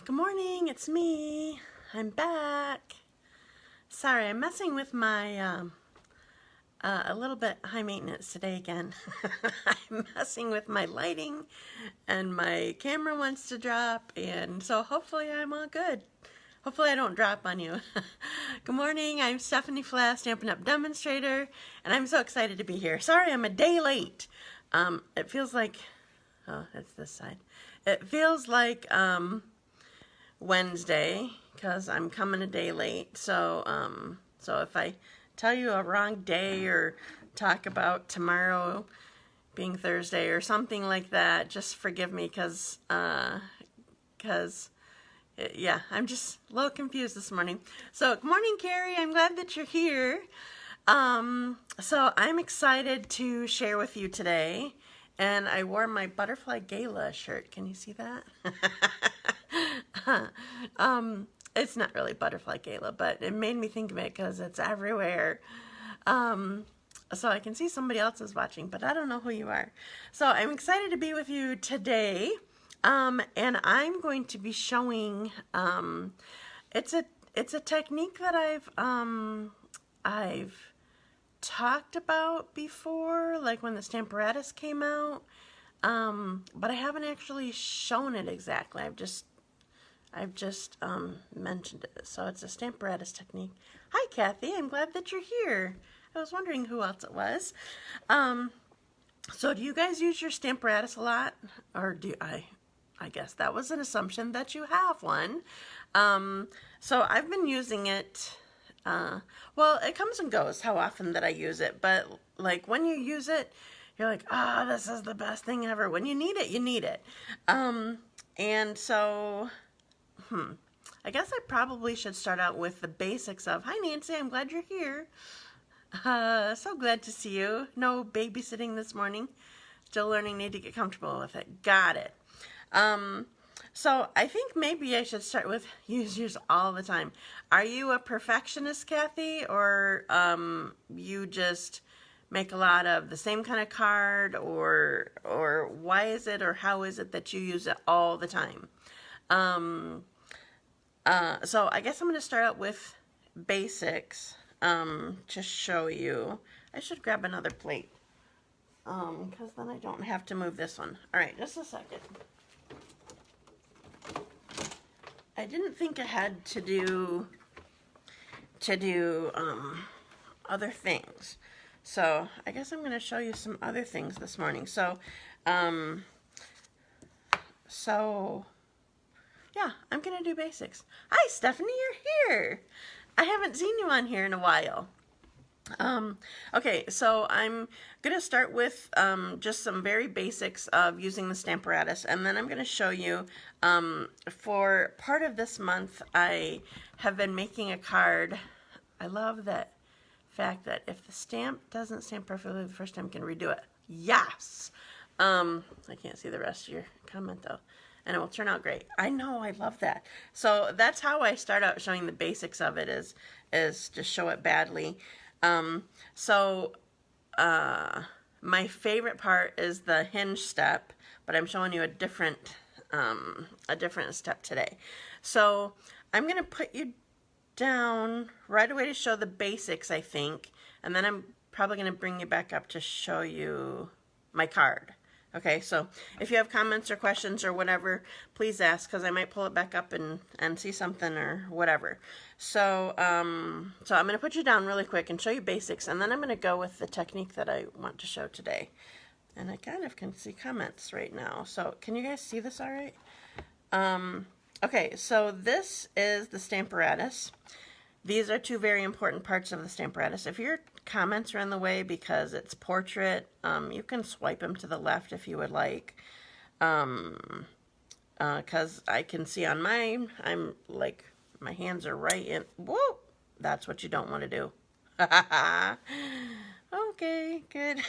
Good morning, it's me. I'm back. Sorry, I'm messing with my, a little bit high maintenance today again. I'm messing with my lighting and my camera wants to drop, and so hopefully I'm all good. Hopefully I don't drop on you. Good morning, I'm Stephanie Flath, Stampin' Up! Demonstrator, and I'm so excited to be here. Sorry I'm a day late. It feels like, oh, that's this side. It feels like, Wednesday, because I'm coming a day late. So if I tell you a wrong day or talk about tomorrow being Thursday or something like that, just forgive me, because yeah, I'm just a little confused this morning. So good morning, Carrie. I'm glad that you're here. So I'm excited to share with you today, and I wore my Butterfly Gala shirt. Can you see that? It's not really Butterfly Gala, but it made me think of it because it's everywhere. So I can see somebody else is watching, but I don't know who you are. So I'm excited to be with you today. And I'm going to be showing, it's a technique that I've talked about before, like when the Stamparatus came out. But I haven't actually shown it exactly. I've just mentioned it. So it's a Stamparatus technique. Hi, Kathy. I'm glad that you're here. I was wondering who else it was. So do you guys use your Stamparatus a lot? Or do I guess that was an assumption that you have one. So I've been using it. Well, it comes and goes how often that I use it. But like when you use it, you're like, oh, this is the best thing ever. When you need it, you need it. And so... I guess I probably should start out with the basics of, hi Nancy, I'm glad you're here. So glad to see you. No babysitting this morning. Still learning, need to get comfortable with it. Got it. So I think maybe I should start with use all the time. Are you a perfectionist, Kathy, or you just make a lot of the same kind of card, or why is it, or how is it that you use it all the time? So I guess I'm going to start out with basics, to show you. I should grab another plate, because then I don't have to move this one. All right, just a second. I didn't think I had to do other things. So I guess I'm going to show you some other things this morning. So, yeah, I'm going to do basics. Hi, Stephanie, you're here. I haven't seen you on here in a while. Okay, so I'm going to start with just some very basics of using the Stamparatus, and then I'm going to show you, for part of this month, I have been making a card. I love that fact that if the stamp doesn't stamp perfectly the first time, you can redo it. Yes! I can't see the rest of your comment, though. And it will turn out great. I know, I love that. So that's how I start out showing the basics of it, is to show it badly. My favorite part is the hinge step, but I'm showing you a different step today. So I'm going to put you down right away to show the basics, I think, and then I'm probably going to bring you back up to show you my card. Okay, so if you have comments or questions or whatever, please ask, because I might pull it back up and see something or whatever. So, so I'm going to put you down really quick and show you basics, and then I'm going to go with the technique that I want to show today. And I kind of can see comments right now. So can you guys see this all right? Okay, so this is the Stamparatus. These are two very important parts of the Stamparatus. If your comments are in the way because it's portrait, you can swipe them to the left if you would like. Because I can see on mine, I'm like, my hands are right in. Whoa! That's what you don't want to do. Okay, good.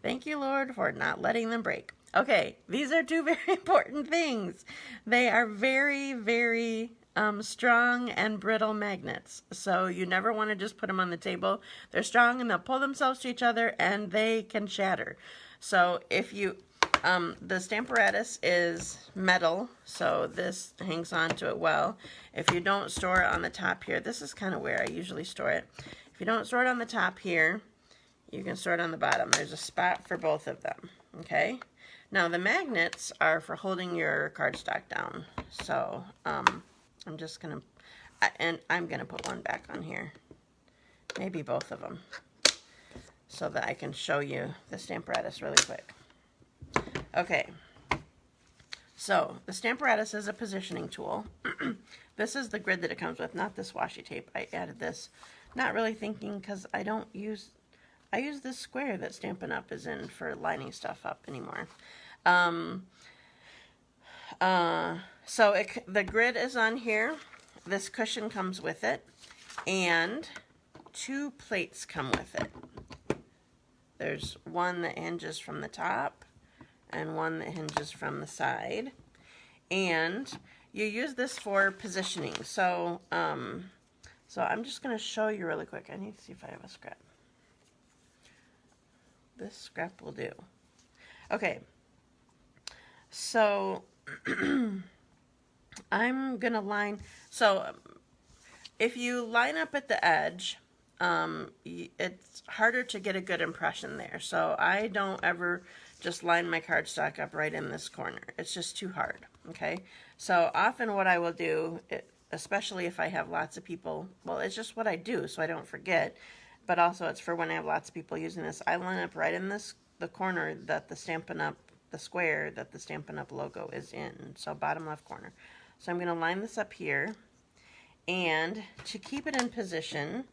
Thank you, Lord, for not letting them break. Okay, these are two very important things. They are very, very strong and brittle magnets. So you never want to just put them on the table. They're strong and they'll pull themselves to each other and they can shatter. So if you The Stamparatus is metal, so this hangs on to it well. If you don't store it on the top here, this is kind of where I usually store it. If you don't store it on the top here, you can store it on the bottom. There's a spot for both of them, okay? Now the magnets are for holding your cardstock down. So I'm just gonna, and I'm gonna put one back on here, maybe both of them, so that I can show you the Stamparatus really quick. Okay, so the Stamparatus is a positioning tool. This is the grid that it comes with, not this washi tape. I added this, not really thinking, because I use this square that Stampin' Up! Is in for lining stuff up anymore. So the grid is on here. This cushion comes with it, and 2 plates come with it. There's one that hinges from the top, and one that hinges from the side. And you use this for positioning. So, so I'm just going to show you really quick. I need to see if I have a scrap. This scrap will do. Okay. So, I'm going to line. So, if you line up at the edge, it's harder to get a good impression there. So I don't ever just line my cardstock up right in this corner. It's just too hard, okay? So often what I will do, especially if I have lots of people, well, it's just what I do so I don't forget, but also it's for when I have lots of people using this. I line up right in the corner that the Stampin' Up, the square that the Stampin' Up logo is in, so bottom left corner. So I'm going to line this up here, and to keep it in position,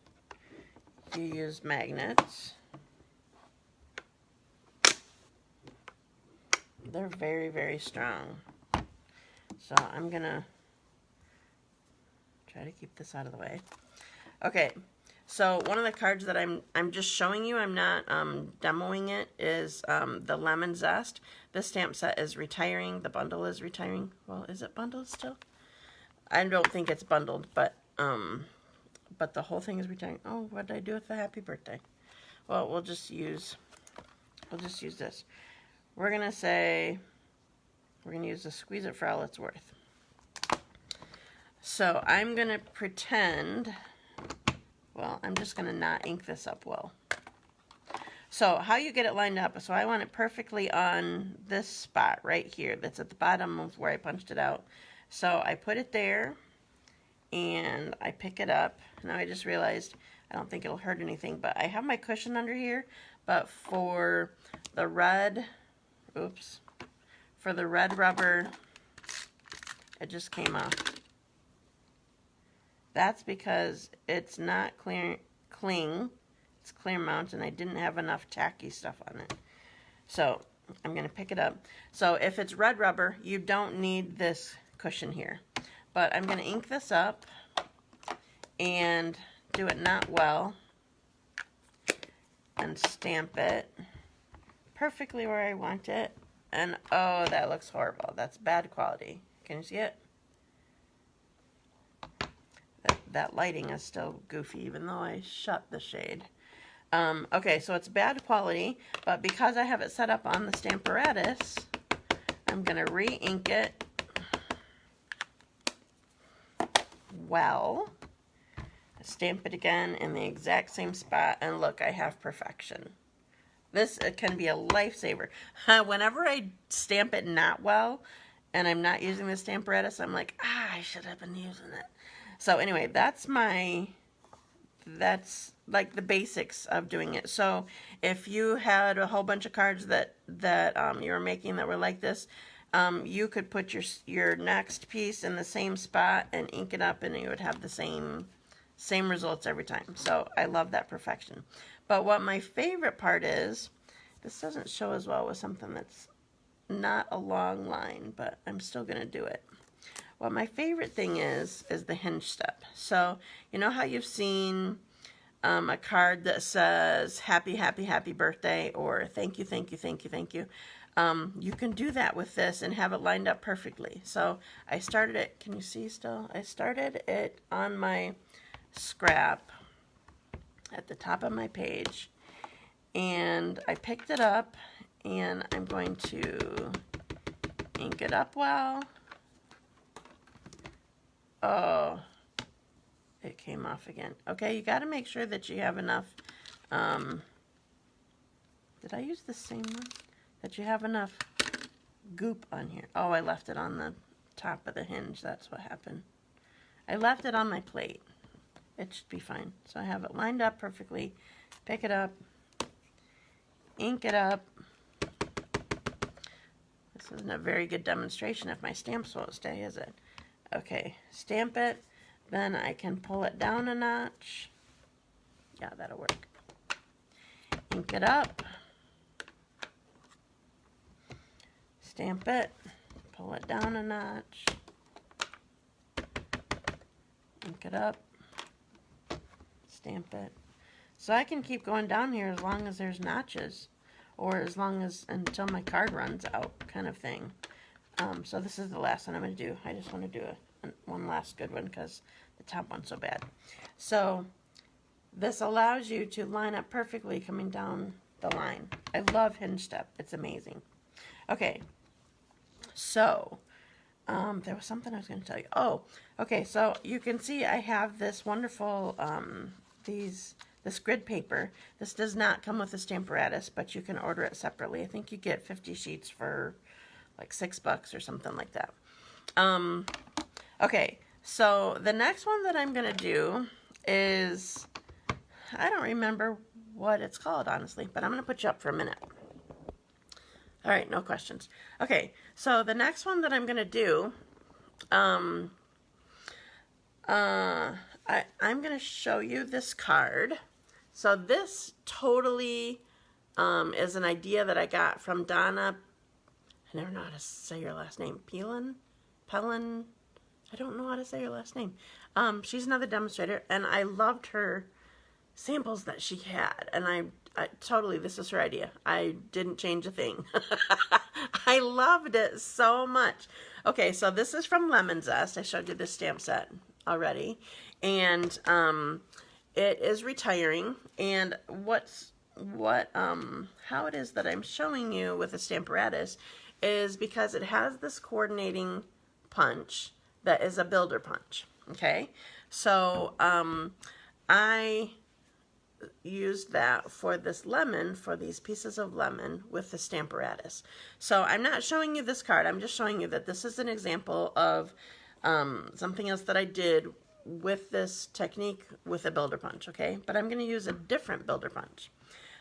you use magnets. They're very, very strong. So I'm gonna try to keep this out of the way. Okay, so one of the cards that I'm just showing you, I'm not demoing it, is the Lemon Zest. This stamp set is retiring. The bundle is retiring. Well, is it bundled still? I don't think it's bundled, but the whole thing is retiring. Oh, what did I do with the happy birthday? Well, we'll just use this. We're gonna use the Squeeze It for all it's worth. So I'm gonna pretend, well, I'm just gonna not ink this up well. So how you get it lined up, so I want it perfectly on this spot right here that's at the bottom of where I punched it out. So I put it there, and I pick it up. Now I just realized I don't think it'll hurt anything, but I have my cushion under here, but for the red, oops, for the red rubber, it just came off. That's because it's not cling, it's clear mount, and I didn't have enough tacky stuff on it. So I'm going to pick it up. So if it's red rubber, you don't need this cushion here. But I'm going to ink this up and do it not well and stamp it perfectly where I want it. And oh, that looks horrible. That's bad quality. Can you see it? That lighting is still goofy, even though I shut the shade. Okay, so it's bad quality, but because I have it set up on the Stamparatus, I'm going to re-ink it well, stamp it again in the exact same spot, and look, I have perfection. This can be a lifesaver. Whenever I stamp it not well, and I'm not using the Stamparatus, I'm like, I should have been using it. So anyway, that's like the basics of doing it. So if you had a whole bunch of cards that you were making that were like this, you could put your next piece in the same spot and ink it up, and you would have the same results every time. So I love that perfection. But what my favorite part is, this doesn't show as well with something that's not a long line, but I'm still going to do it. What my favorite thing is the hinge step. So you know how you've seen a card that says happy, happy, happy birthday, or thank you, thank you, thank you, thank you. You can do that with this and have it lined up perfectly. So I started it, can you see still? I started it on my scrap at the top of my page, and I picked it up and I'm going to ink it up well. Oh, it came off again. Okay, you got to make sure that you have enough. Did I use the same one? That you have enough goop on here. Oh, I left it on the top of the hinge. That's what happened. I left it on my plate. It should be fine. So I have it lined up perfectly. Pick it up. Ink it up. This isn't a very good demonstration if my stamps won't stay, is it? Okay, stamp it. Then I can pull it down a notch. Yeah, that'll work. Ink it up. Stamp it. Pull it down a notch. Ink it up. Stamp it. So I can keep going down here as long as there's notches, or as long as until my card runs out, kind of thing. So this is the last one I'm going to do. I just want to do one last good one because the top one's so bad. So this allows you to line up perfectly coming down the line. I love hinge step. It's amazing. Okay, so there was something I was going to tell you. Oh, okay, so you can see I have this wonderful this grid paper. This does not come with a Stamparatus, but you can order it separately. I think you get 50 sheets for like $6 or something like that. Okay, so the next one that I'm going to do is, I don't remember what it's called, honestly, but I'm going to put you up for a minute. All right, no questions. Okay, so the next one that I'm going to do, I'm going to show you this card. So this totally is an idea that I got from Donna. I never know how to say your last name. Pellin? I don't know how to say your last name. She's another demonstrator, and I loved her samples that she had. And I totally, this is her idea. I didn't change a thing. I loved it so much. Okay, so this is from Lemon Zest. I showed you this stamp set already. And it is retiring. And how it is that I'm showing you with a Stamparatus is because it has this coordinating punch that is a builder punch. Okay, so I used that for this lemon, for these pieces of lemon with the Stamparatus. So I'm not showing you this card, I'm just showing you that this is an example of something else that I did with this technique with a builder punch, okay? But I'm going to use a different builder punch.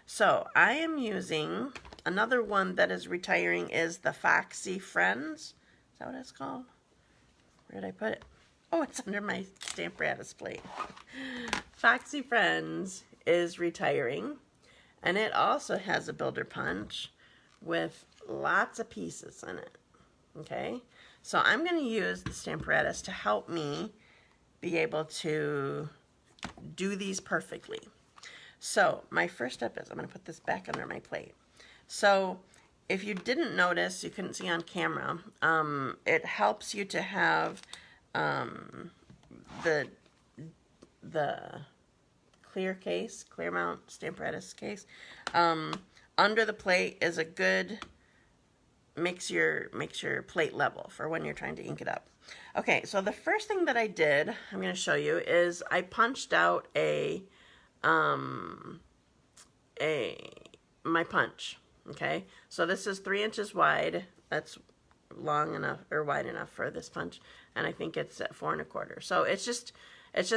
So I am using, another one that is retiring is the Foxy Friends. Is that what it's called? Where did I put it? Oh, it's under my Stamparatus plate. Foxy Friends is retiring, and it also has a builder punch with lots of pieces in it. Okay, so I'm going to use the Stamparatus to help me be able to do these perfectly. So my first step is I'm going to put this back under my plate. So if you didn't notice, you couldn't see on camera, it helps you to have the clear case, clear mount Stamparatus case. Under the plate is a good, makes your plate level for when you're trying to ink it up. Okay, so the first thing that I did, I'm going to show you, is I punched out my punch. Okay, so this is 3 inches wide. That's long enough or wide enough for this punch, and I think it's at 4 1/4. So it's just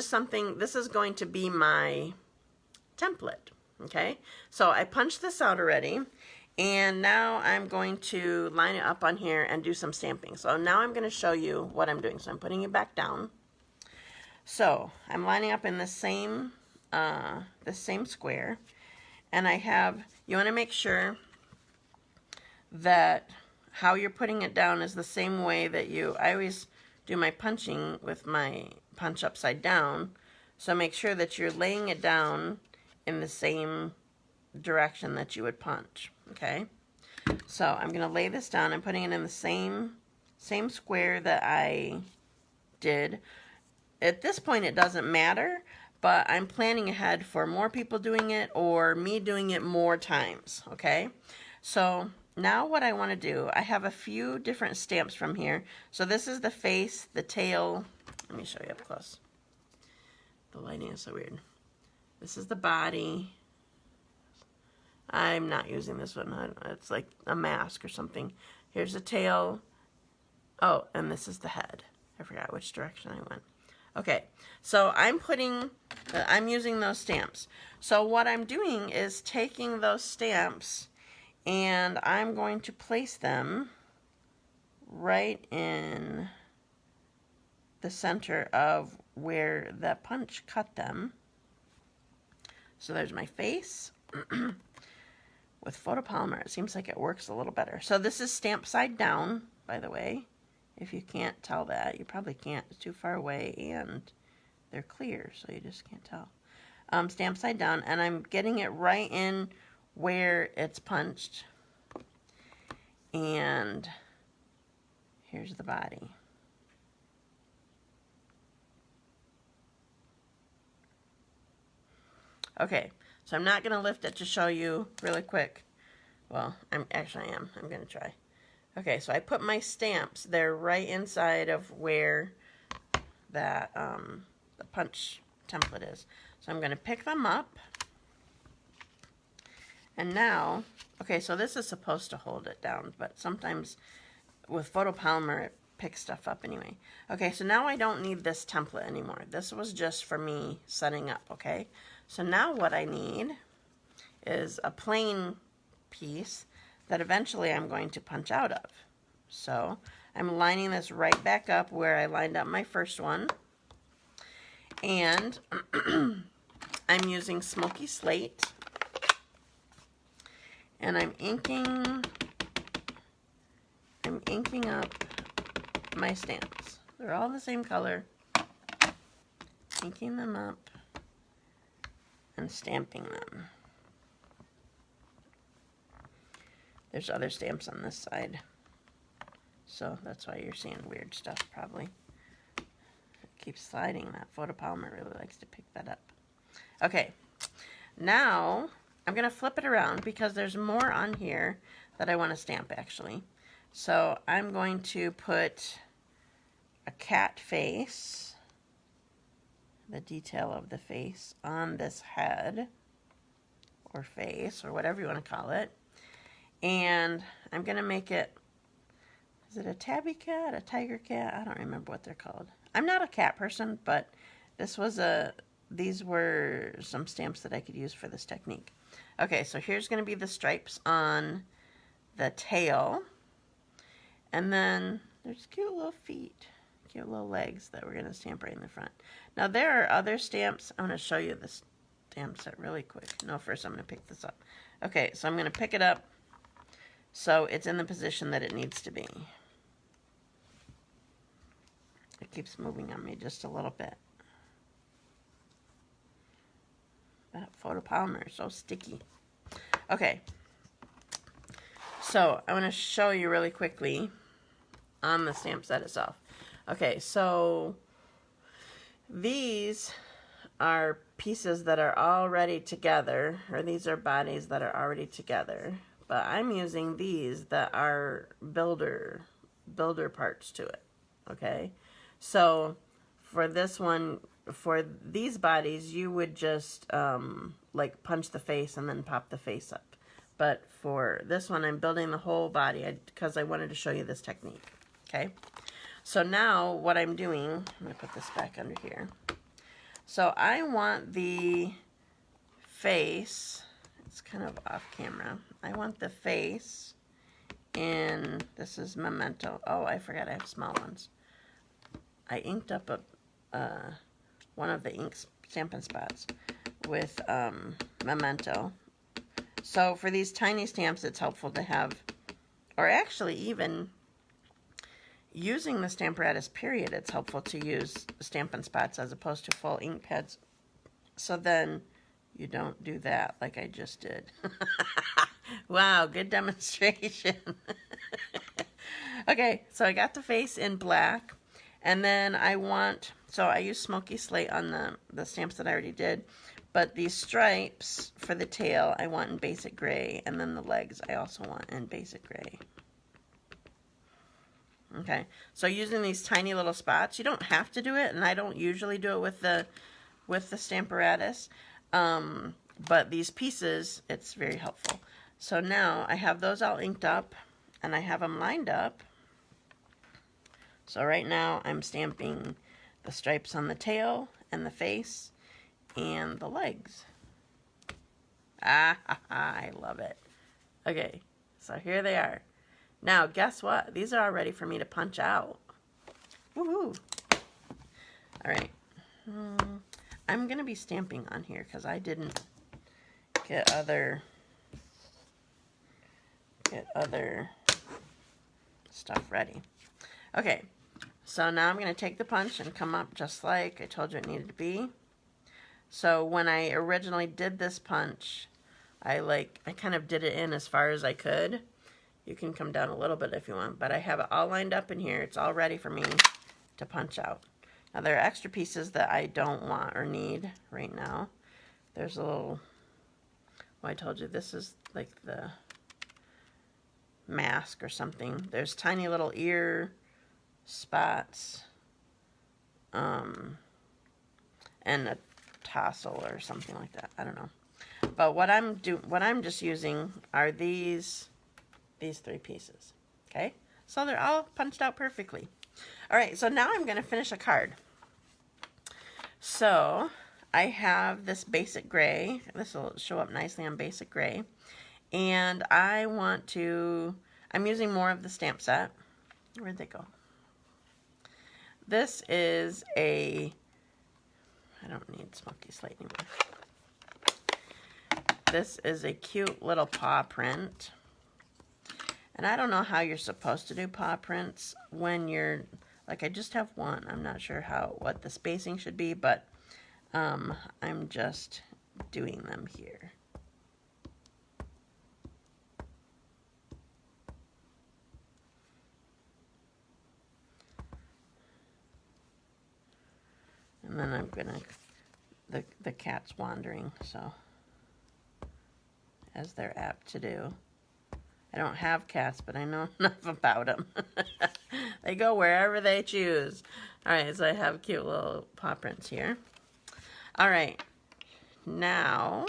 something. This is going to be my template. Okay, so I punched this out already, and now I'm going to line it up on here and do some stamping. So now I'm going to show you what I'm doing. So I'm putting it back down. So I'm lining up in the same square, and I have, you want to make sure that how you're putting it down is the same way that I always do my punching with my punch upside down. So make sure that you're laying it down in the same direction that you would punch. Okay, so I'm going to lay this down. I'm putting it in the same square that I did. At this point it doesn't matter, but I'm planning ahead for more people doing it or me doing it more times. Okay, So now what I want to do, I have a few different stamps from here. So this is the face, the tail. Let me show you up close. The lighting is so weird. This is the body. I'm not using this one. It's like a mask or something. Here's the tail. Oh, and this is the head. I forgot which direction I went. Okay, so I'm using those stamps. So what I'm doing is taking those stamps and I'm going to place them right in the center of where the punch cut them. So there's my face. With photopolymer, it seems like it works a little better. So this is stamped side down, by the way. If you can't tell that, you probably can't. It's too far away and they're clear, so you just can't tell. Stamped side down, and I'm getting it right in where it's punched. And here's the body. Okay, so I'm not going to lift it to show you really quick. Well, I am. I'm going to try. Okay, so I put my stamps there right inside of where that the punch template is. So I'm going to pick them up. And now, okay, so this is supposed to hold it down, but sometimes with photopolymer it picks stuff up anyway. Okay, so now I don't need this template anymore. This was just for me setting up, okay? So now what I need is a plain piece that eventually I'm going to punch out of. So I'm lining this right back up where I lined up my first one. And I'm using smoky slate. And I'm inking up my stamps. They're all the same color. Inking them up and stamping them. There's other stamps on this side, so that's why you're seeing weird stuff probably. It keeps sliding. That photopolymer really likes to pick that up. Okay, now I'm going to flip it around because there's more on here that I want to stamp actually. So I'm going to put a cat face, the detail of the face on this head or face or whatever you want to call it. And I'm going to make it, is it a tabby cat, a tiger cat? I don't remember what they're called. I'm not a cat person, but these were some stamps that I could use for this technique. Okay, so here's going to be the stripes on the tail. And then there's cute little feet, cute little legs that we're going to stamp right in the front. Now there are other stamps. I'm going to show you the stamp set really quick. No, first I'm going to pick this up. Okay, so I'm going to pick it up so it's in the position that it needs to be. It keeps moving on me just a little bit. That photopolymer is so sticky. Okay, so I want to show you really quickly on the stamp set itself. Okay, so these are pieces that are already together, or these are bodies that are already together. But I'm using these that are builder parts to it, okay? So for this one, for these bodies, you would just like punch the face and then pop the face up. But for this one, I'm building the whole body because I wanted to show you this technique, okay? So now what I'm doing, I'm going to put this back under here. So I want the face, it's kind of off camera. I want the face in, this is Memento. Oh, I forgot I have small ones. I inked up one of the ink Stampin' Spots with Memento. So for these tiny stamps, it's helpful to have, or actually even using the Stamparatus period, it's helpful to use Stampin' Spots as opposed to full ink pads. So then you don't do that like I just did. Wow, good demonstration. Okay, so I got the face in black. And then I use smoky slate on the stamps that I already did. But these stripes for the tail I want in basic gray, and then the legs I also want in basic gray. Okay, so using these tiny little spots, you don't have to do it, and I don't usually do it with the Stamparatus, but these pieces, it's very helpful. So now I have those all inked up, and I have them lined up. So right now I'm stamping the stripes on the tail and the face and the legs. I love it. Okay, so here they are. Now, guess what? These are all ready for me to punch out. Woohoo! All right. I'm going to be stamping on here because I didn't get other stuff ready. Okay, so now I'm going to take the punch and come up just like I told you it needed to be. So when I originally did this punch, I kind of did it in as far as I could. You can come down a little bit if you want, but I have it all lined up in here. It's all ready for me to punch out. Now there are extra pieces that I don't want or need right now. There's a little, well, I told you this is like the mask or something. There's tiny little ear spots, and a tassel or something like that. I don't know. But what I'm just using are these three pieces. Okay, so they're all punched out perfectly. All right, so now I'm going to finish a card. So I have this basic gray. This will show up nicely on basic gray, and I'm using more of the stamp set. Where'd they go? This is I don't need Smoky Slate anymore. This is a cute little paw print. And I don't know how you're supposed to do paw prints when you're, like, I just have one. I'm not sure what the spacing should be, but I'm just doing them here. And then I'm gonna, the cat's wandering, so, as they're apt to do. I don't have cats, but I know enough about them. They go wherever they choose. All right, so I have cute little paw prints here. All right, now,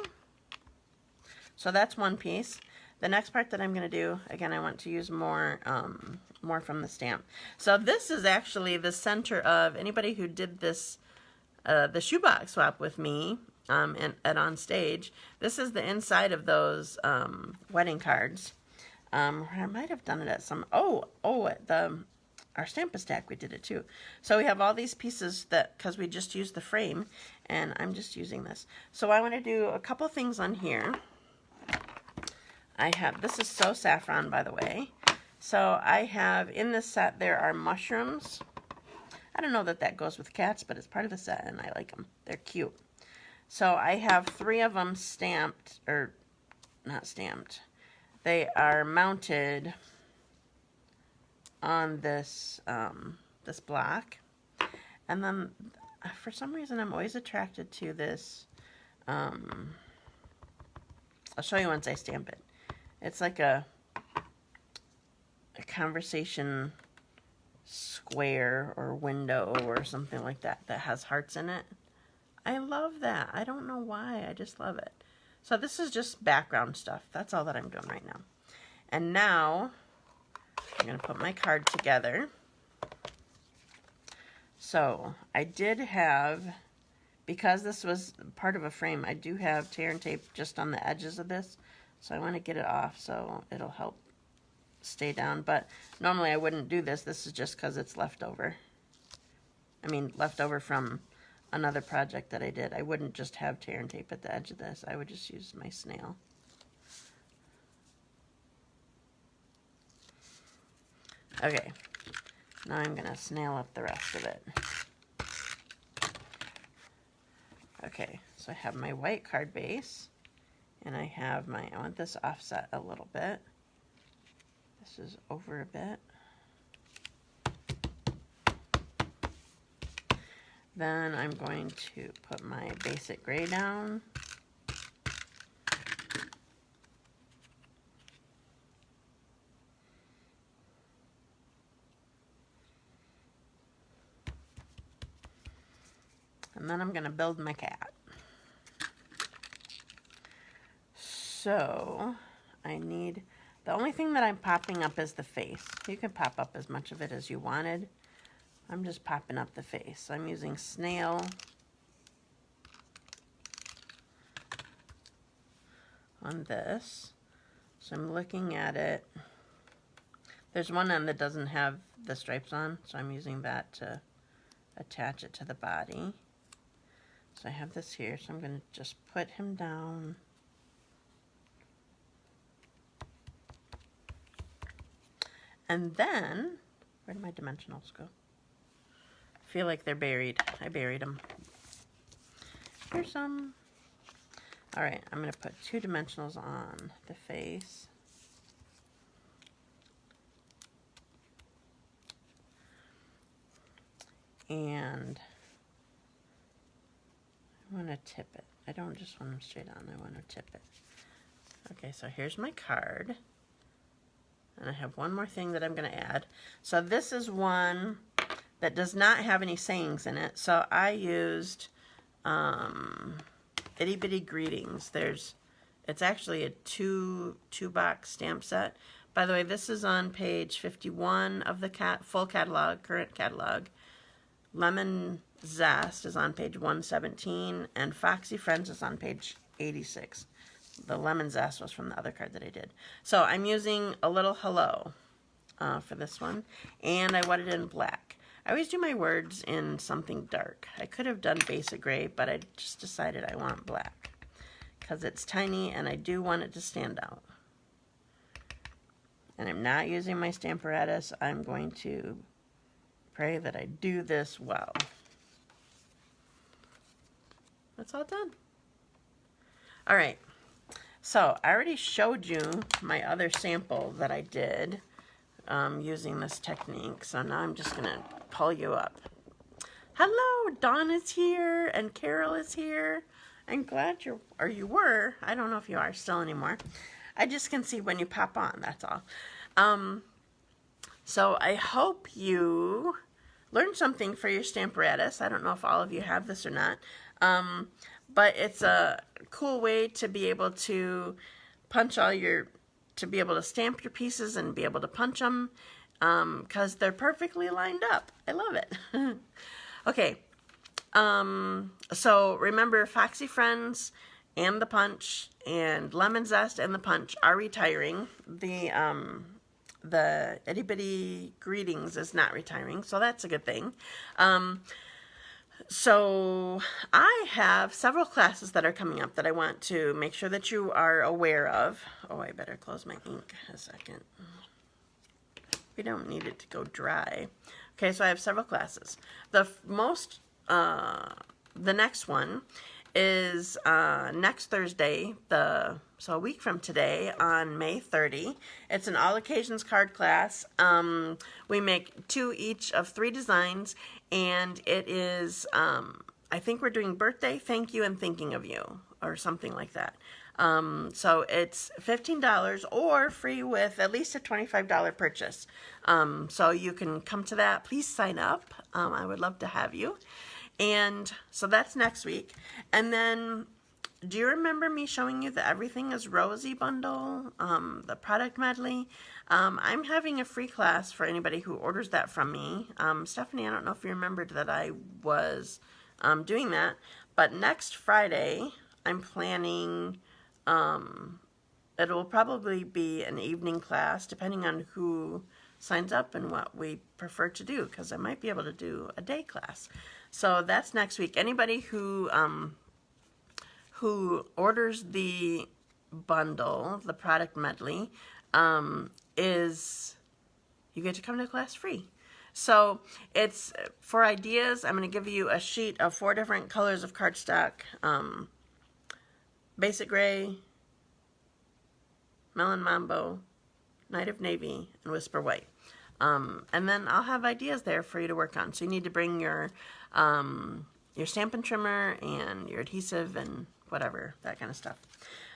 so that's one piece. The next part that I'm going to do, again, I want to use more from the stamp. So this is actually the center of anybody who did this, the shoebox swap with me and on stage. This is the inside of those wedding cards. I might have done it at some, at our Stamp-A-Stack we did it too. So we have all these pieces because we just used the frame, and I'm just using this. So I want to do a couple things on here. This is So Saffron, by the way. So I have, in this set, there are mushrooms. I don't know that goes with cats, but it's part of the set, and I like them. They're cute. So I have 3 of them stamped, or not stamped. They are mounted on this this block, and then for some reason I'm always attracted to this. I'll show you once I stamp it. It's like a conversation square or window or something like that has hearts in it. I love that. I don't know why. I just love it. So this is just background stuff. That's all that I'm doing right now. And now I'm going to put my card together. So I did have, because this was part of a frame, I do have tear and tape just on the edges of this. So I want to get it off so it'll help stay down. But normally I wouldn't do this. This is just because it's leftover. I mean, leftover from another project that I did. I wouldn't just have tear and tape at the edge of this. I would just use my snail. Okay, now I'm going to snail up the rest of it. Okay, so I have my white card base, and I have I want this offset a little bit. This is over a bit. Then I'm going to put my basic gray down. And then I'm going to build my cat. So I need, the only thing that I'm popping up is the face. You can pop up as much of it as you wanted. I'm just popping up the face. I'm using snail on this. So I'm looking at it. There's one end that doesn't have the stripes on, so I'm using that to attach it to the body. So I have this here, so I'm going to just put him down. And then, where did my dimensionals go? I feel like they're buried. I buried them. Here's some. All right, I'm going to put 2 dimensionals on the face. And I want to tip it. I don't just want them straight on. I want to tip it. Okay, so here's my card. And I have one more thing that I'm going to add. So this is one that does not have any sayings in it. So I used Itty Bitty Greetings. It's actually a two box stamp set. By the way, this is on page 51 of the full catalog, current catalog. Lemon Zest is on page 117, and Foxy Friends is on page 86. The Lemon Zest was from the other card that I did. So I'm using a little hello for this one, and I want it in black. I always do my words in something dark. I could have done basic gray, but I just decided I want black because it's tiny and I do want it to stand out. And I'm not using my Stamparatus. I'm going to pray that I do this well. That's all done. All right. So I already showed you my other sample that I did using this technique. So now I'm just going to pull you up. Hello, Dawn is here and Carol is here. I'm glad you were. I don't know if you are still anymore. I just can see when you pop on, that's all. So I hope you learned something for your Stamparatus. I don't know if all of you have this or not. But it's a cool way to be able to punch to be able to stamp your pieces and be able to punch them because they're perfectly lined up. I love it. Okay, so remember Foxy Friends and the punch and Lemon Zest and the punch are retiring. The Itty Bitty Greetings is not retiring, so that's a good thing. So I have several classes that are coming up that I want to make sure that you are aware of. Oh, I better close my ink a second. We don't need it to go dry. Okay, so I have several classes. The next one is next Thursday, so a week from today on May 30. It's an all occasions card class. We make 2 each of 3 designs, and it is, I think we're doing birthday, thank you, and thinking of you, or something like that. So it's $15 or free with at least a $25 purchase. So you can come to that. Please sign up. I would love to have you. And so that's next week. And then, do you remember me showing you the Everything is Rosy bundle, the product medley? I'm having a free class for anybody who orders that from me. Stephanie, I don't know if you remembered that I was doing that, but next Friday, I'm planning, it will probably be an evening class, depending on who signs up and what we prefer to do, because I might be able to do a day class. So that's next week. Anybody who orders the bundle, the product medley, you get to come to class free. So it's for ideas. I'm going to give you a sheet of 4 different colors of cardstock: Basic Gray, Melon Mambo, Night of Navy, and Whisper White. And then I'll have ideas there for you to work on. So you need to bring your Stampin' Trimmer and your adhesive and whatever, that kind of stuff.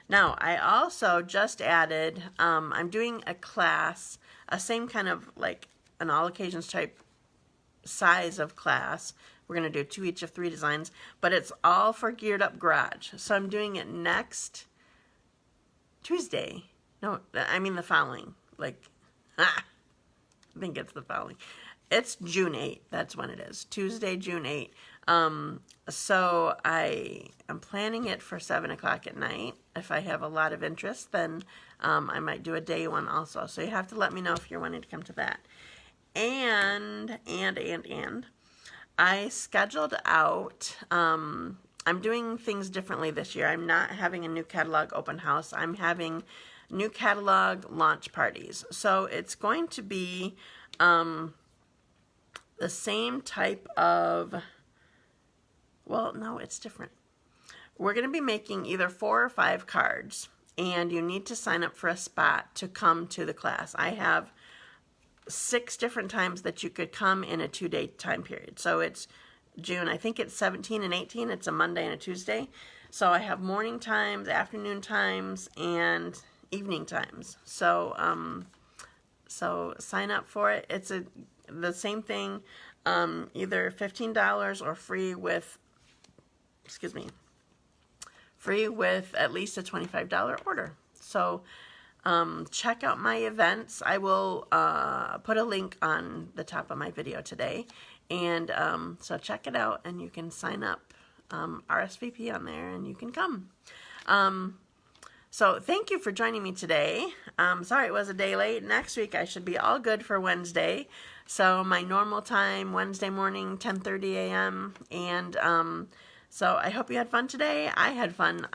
Now, I also just added, I'm doing a class, a same kind of like an all occasions type size of class We're going to do 2 each of 3 designs, but it's all for Geared Up Garage. So I'm doing it next Tuesday. No, I mean the following. Like, I think it's the following. It's June 8th. That's when it is. Tuesday, June 8th. So I am planning it for 7 o'clock at night. If I have a lot of interest, then I might do a day one also. So you have to let me know if you're wanting to come to that. And I scheduled out, I'm doing things differently this year. I'm not having a new catalog open house. I'm having new catalog launch parties. So it's going to be the same type of, well, no, it's different. We're going to be making either 4 or 5 cards, and you need to sign up for a spot to come to the class. I have 6 different times that you could come in a 2-day time period. So it's June, I think it's 17 and 18. It's a Monday and a Tuesday. So I have morning times, afternoon times, and evening times. So so sign up for it. It's the same thing, either $15 or free with, free with at least a $25 order. So check out my events. I will put a link on the top of my video today. And so check it out, and you can sign up, RSVP on there, and you can come. So thank you for joining me today. Sorry it was a day late. Next week I should be all good for Wednesday. So my normal time, Wednesday morning, 10:30 a.m. And so I hope you had fun today. I had fun.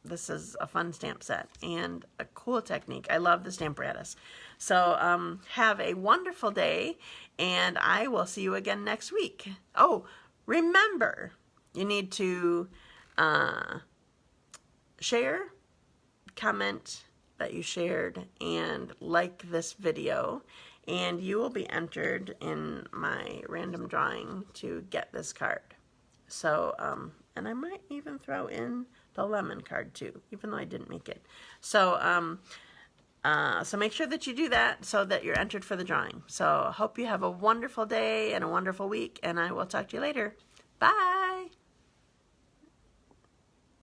This is a fun stamp set and a cool technique. I love the Stamparatus. So have a wonderful day, and I will see you again next week. Oh, remember, you need to share, comment that you shared, and like this video, and you will be entered in my random drawing to get this card. So, and I might even throw in the lemon card too, even though I didn't make it. So, so make sure that you do that so that you're entered for the drawing. So hope you have a wonderful day and a wonderful week, and I will talk to you later. Bye!